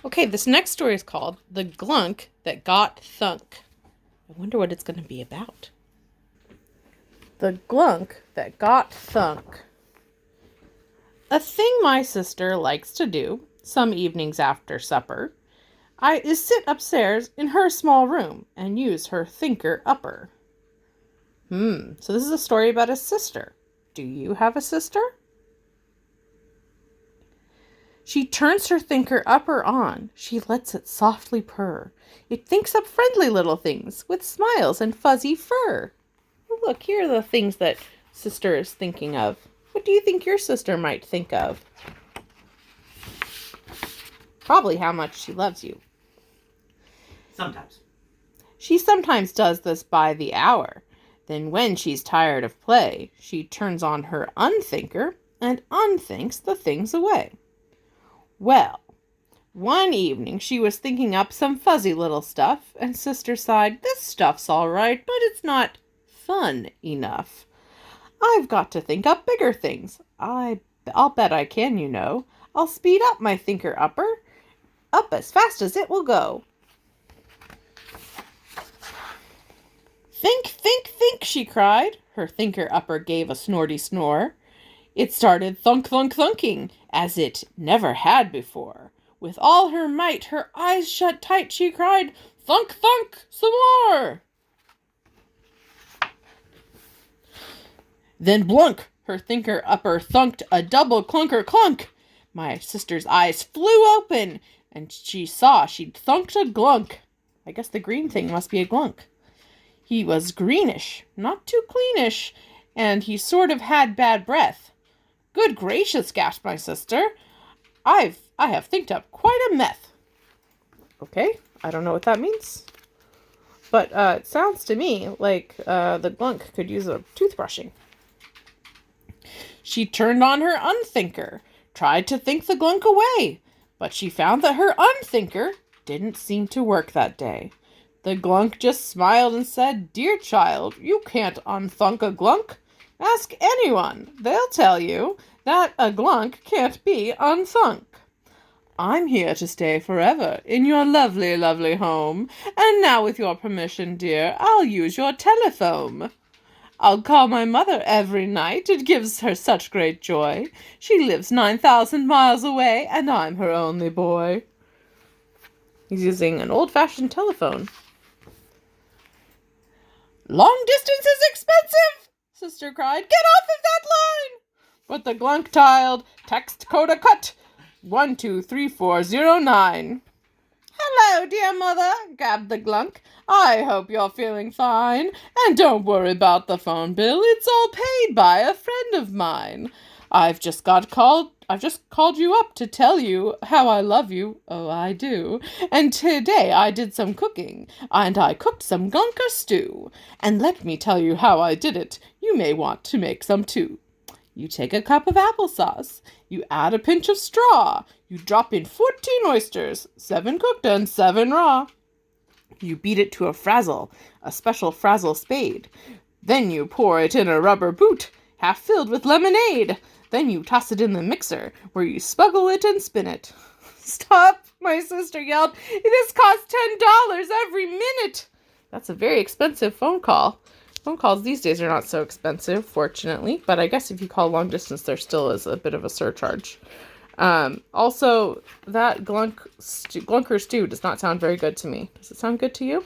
Okay, this next story is called The Glunk That Got Thunk. I wonder what it's going to be about. The Glunk That Got Thunk. A thing my sister likes to do, some evenings after supper, is sit upstairs in her small room and use her thinker upper. So this is a story about a sister. Do you have a sister? She turns her thinker upper on. She lets it softly purr. It thinks up friendly little things with smiles and fuzzy fur. Oh, look, here are the things that sister is thinking of. What do you think your sister might think of? Probably how much she loves you. Sometimes. She sometimes does this by the hour. Then when she's tired of play, she turns on her unthinker and unthinks the things away. Well, one evening she was thinking up some fuzzy little stuff, and sister sighed, "This stuff's all right, but it's not fun enough. I've got to think up bigger things. I'll bet I can, you know. I'll speed up my thinker upper, up as fast as it will go." "Think, think, think," she cried. Her thinker upper gave a snorty snore. It started thunk, thunk, thunking, as it never had before. With all her might, her eyes shut tight, she cried, "Thunk, thunk, some more!" Then blunk, her thinker upper thunked a double clunker clunk. My sister's eyes flew open, and she saw she'd thunked a glunk. I guess the green thing must be a glunk. He was greenish, not too cleanish, and he sort of had bad breath. "Good gracious," gasped my sister. I have thinked up quite a meth." Okay, I don't know what that means. But it sounds to me like the glunk could use a toothbrushing. She turned on her unthinker, tried to think the glunk away, but she found that her unthinker didn't seem to work that day. The glunk just smiled and said, "Dear child, you can't unthunk a glunk. Ask anyone. They'll tell you that a glunk can't be unthunk. I'm here to stay forever in your lovely, lovely home. And now with your permission, dear, I'll use your telephone. I'll call my mother every night. It gives her such great joy. She lives 9,000 miles away, and I'm her only boy." He's using an old-fashioned telephone. "Long distance is expensive," sister cried. "Get off of that line." But the glunk tiled, "Text coda cut, 123409. "Hello, dear mother," gabbed the glunk. "I hope you're feeling fine. And don't worry about the phone bill. It's all paid by a friend of mine. I've just called you up to tell you how I love you. Oh, I do. And today I did some cooking, and I cooked some glunker stew. And let me tell you how I did it. You may want to make some too. You take a cup of applesauce. You add a pinch of straw. You drop in 14 oysters, 7 cooked and 7 raw. You beat it to a frazzle, a special frazzle spade. Then you pour it in a rubber boot, half filled with lemonade. Then you toss it in the mixer, where you spuggle it and spin it." "Stop," my sister yelled. "This costs $10 every minute." That's a very expensive phone call. Phone calls these days are not so expensive, fortunately, but I guess if you call long distance, there still is a bit of a surcharge. Also, that glunker stew does not sound very good to me. Does it sound good to you?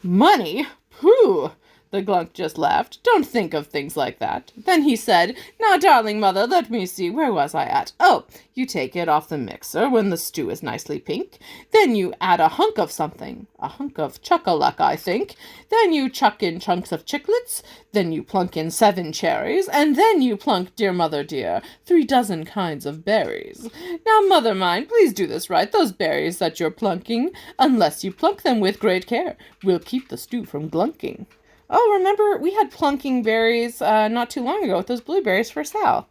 "Money? Pooh!" The glunk just laughed. "Don't think of things like that." Then he said, "Now, darling mother, let me see, where was I at? Oh, you take it off the mixer when the stew is nicely pink. Then you add a hunk of something, a hunk of chuck-a-luck, I think. Then you chuck in chunks of chiclets. Then you plunk in 7 cherries. And then you plunk, dear mother dear, 3 dozen kinds of berries. Now, mother mine, please do this right, those berries that you're plunking. Unless you plunk them with great care, we'll keep the stew from glunking." Oh, remember, we had plunking berries not too long ago with those blueberries for Sal.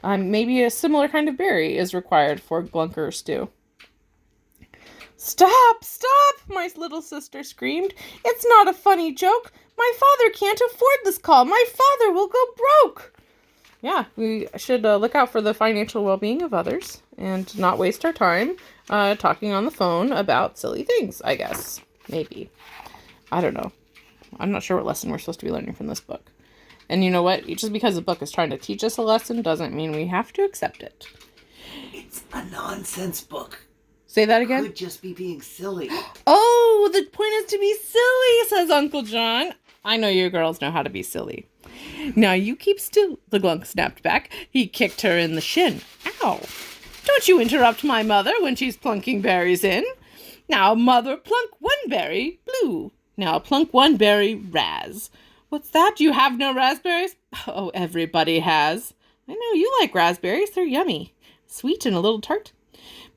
Maybe a similar kind of berry is required for glunker stew. "Stop, stop," my little sister screamed. "It's not a funny joke. My father can't afford this call. My father will go broke." yeah, we should look out for the financial well-being of others and not waste our time talking on the phone about silly things, I guess. Maybe. I don't know. I'm not sure what lesson we're supposed to be learning from this book. And you know what? Just because the book is trying to teach us a lesson doesn't mean we have to accept it. It's a nonsense book. Say that again? Could just be being silly. Oh, the point is to be silly, says Uncle John. I know you girls know how to be silly. Now you keep still, the Glunk snapped back. He kicked her in the shin. Ow. Don't you interrupt my mother when she's plunking berries in. Now, mother, plunk one berry, blue. Now, plunk one berry, raz. What's that? You have no raspberries? Oh, everybody has. I know you like raspberries. They're yummy. Sweet and a little tart.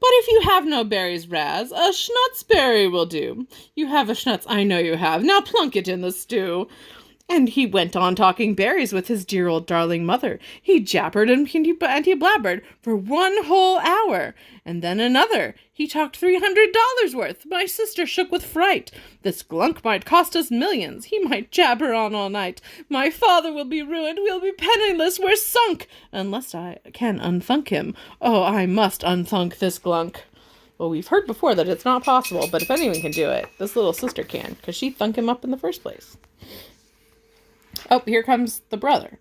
But if you have no berries, Raz, a schnutzberry will do. You have a schnutz, I know you have. Now plunk it in the stew. And he went on talking berries with his dear old darling mother. He jabbered and he blabbered for 1 whole hour. And then another. He talked $300 worth. My sister shook with fright. This Glunk might cost us millions. He might jabber on all night. My father will be ruined. We'll be penniless. We're sunk. Unless I can unthunk him. Oh, I must unthunk this Glunk. Well, we've heard before that it's not possible, but if anyone can do it, this little sister can, because she thunk him up in the first place. Oh, here comes the brother.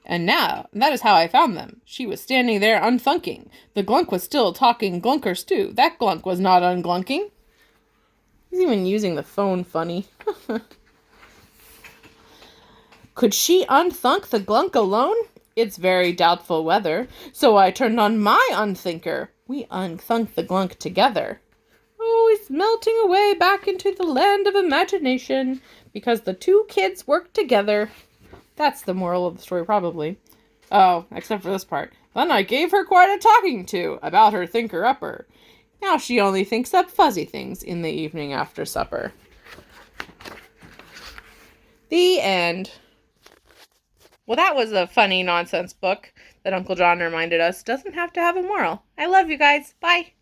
And now, that is how I found them. She was standing there unthunking. The Glunk was still talking glunker stew. That Glunk was not unglunking. He's even using the phone funny. Could she unthunk the Glunk alone? It's very doubtful whether. So I turned on my unthinker. We unthunk the Glunk together. Oh, he's melting away back into the land of imagination because the two kids work together. That's the moral of the story, probably. Oh, except for this part. Then I gave her quite a talking to about her thinker-upper. Now she only thinks up fuzzy things in the evening after supper. The end. Well, that was a funny nonsense book that Uncle John reminded us doesn't have to have a moral. I love you guys. Bye.